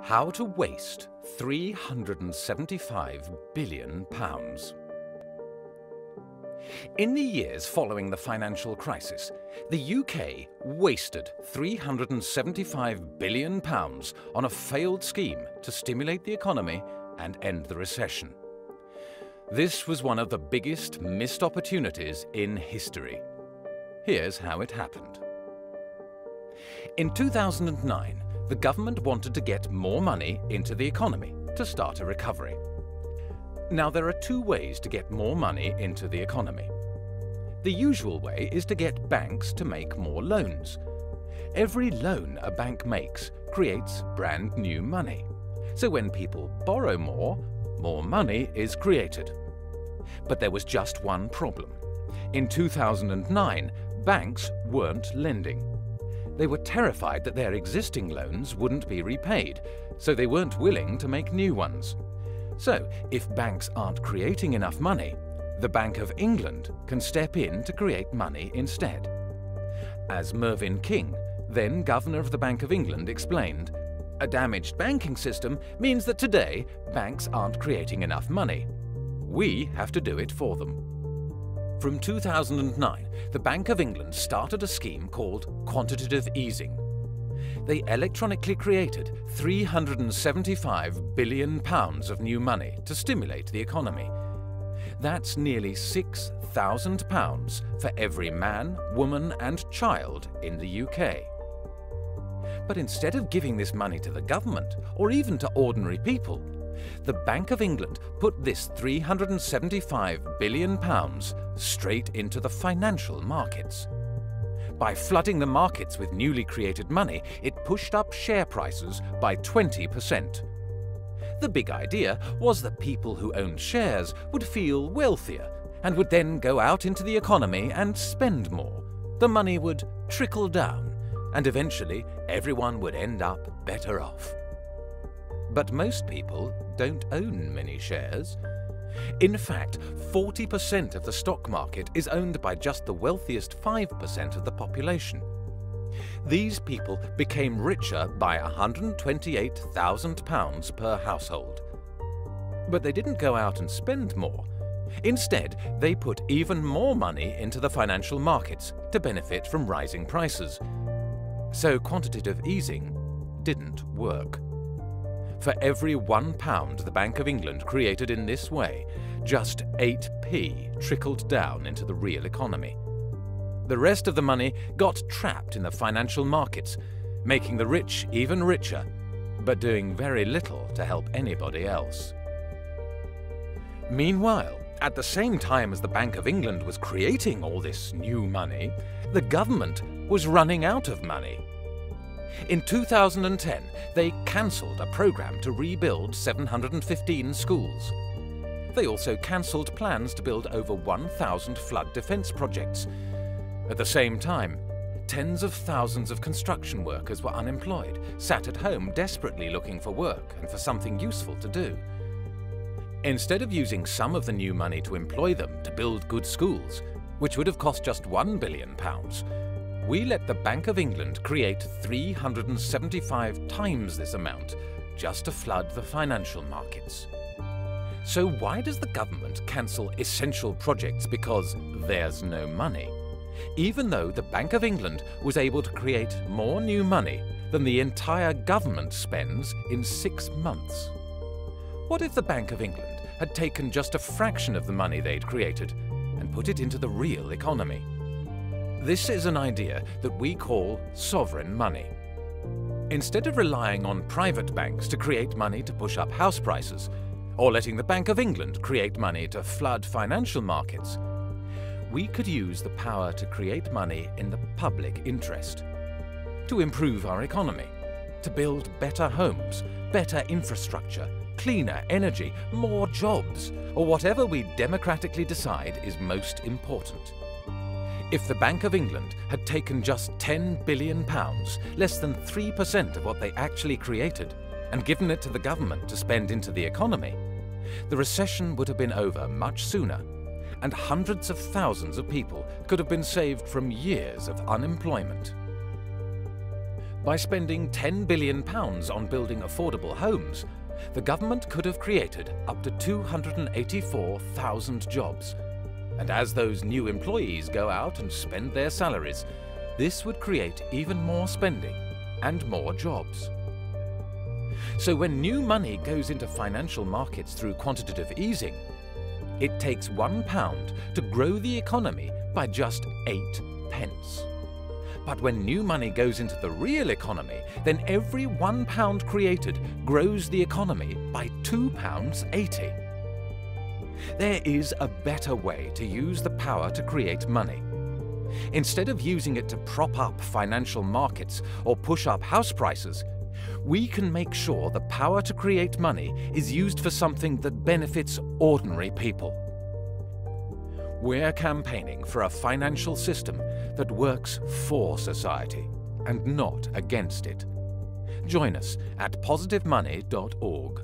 How to waste £375 billion. In the years following the financial crisis, the UK wasted £375 billion on a failed scheme to stimulate the economy and end the recession. This was one of the biggest missed opportunities in history. Here's how it happened. In 2009, the government wanted to get more money into the economy to start a recovery. Now, there are two ways to get more money into the economy. The usual way is to get banks to make more loans. Every loan a bank makes creates brand new money. So when people borrow more money is created. But there was just one problem. In 2009, banks weren't lending. They were terrified that their existing loans wouldn't be repaid, so they weren't willing to make new ones. So, if banks aren't creating enough money, the Bank of England can step in to create money instead. As Mervyn King, then Governor of the Bank of England, explained, "A damaged banking system means that today banks aren't creating enough money. We have to do it for them." From 2009, the Bank of England started a scheme called quantitative easing. They electronically created £375 billion of new money to stimulate the economy. That's nearly £6,000 for every man, woman and child in the UK. But instead of giving this money to the government or even to ordinary people, the Bank of England put this £375 billion straight into the financial markets. By flooding the markets with newly created money, it pushed up share prices by 20%. The big idea was that people who owned shares would feel wealthier and would then go out into the economy and spend more. The money would trickle down, and eventually everyone would end up better off. But most people don't own many shares. In fact, 40% of the stock market is owned by just the wealthiest 5% of the population. These people became richer by £128,000 per household. But they didn't go out and spend more. Instead, they put even more money into the financial markets to benefit from rising prices. So quantitative easing didn't work. For every £1 the Bank of England created in this way, just 8p trickled down into the real economy. The rest of the money got trapped in the financial markets, making the rich even richer, but doing very little to help anybody else. Meanwhile, at the same time as the Bank of England was creating all this new money, the government was running out of money. In 2010, they cancelled a programme to rebuild 715 schools. They also cancelled plans to build over 1,000 flood defence projects. At the same time, tens of thousands of construction workers were unemployed, sat at home desperately looking for work and for something useful to do. Instead of using some of the new money to employ them to build good schools, which would have cost just £1 billion, we let the Bank of England create 375 times this amount just to flood the financial markets. So why does the government cancel essential projects because there's no money, even though the Bank of England was able to create more new money than the entire government spends in 6 months? What if the Bank of England had taken just a fraction of the money they'd created and put it into the real economy? This is an idea that we call sovereign money. Instead of relying on private banks to create money to push up house prices, or letting the Bank of England create money to flood financial markets, we could use the power to create money in the public interest, to improve our economy, to build better homes, better infrastructure, cleaner energy, more jobs, or whatever we democratically decide is most important. If the Bank of England had taken just £10 billion, less than 3% of what they actually created, and given it to the government to spend into the economy, the recession would have been over much sooner, and hundreds of thousands of people could have been saved from years of unemployment. By spending £10 billion on building affordable homes, the government could have created up to 284,000 jobs. And as those new employees go out and spend their salaries, this would create even more spending and more jobs. So when new money goes into financial markets through quantitative easing, it takes £1 to grow the economy by just 8 pence. But when new money goes into the real economy, then every £1 created grows the economy by £2.80. There is a better way to use the power to create money. Instead of using it to prop up financial markets or push up house prices, we can make sure the power to create money is used for something that benefits ordinary people. We're campaigning for a financial system that works for society and not against it. Join us at positivemoney.org.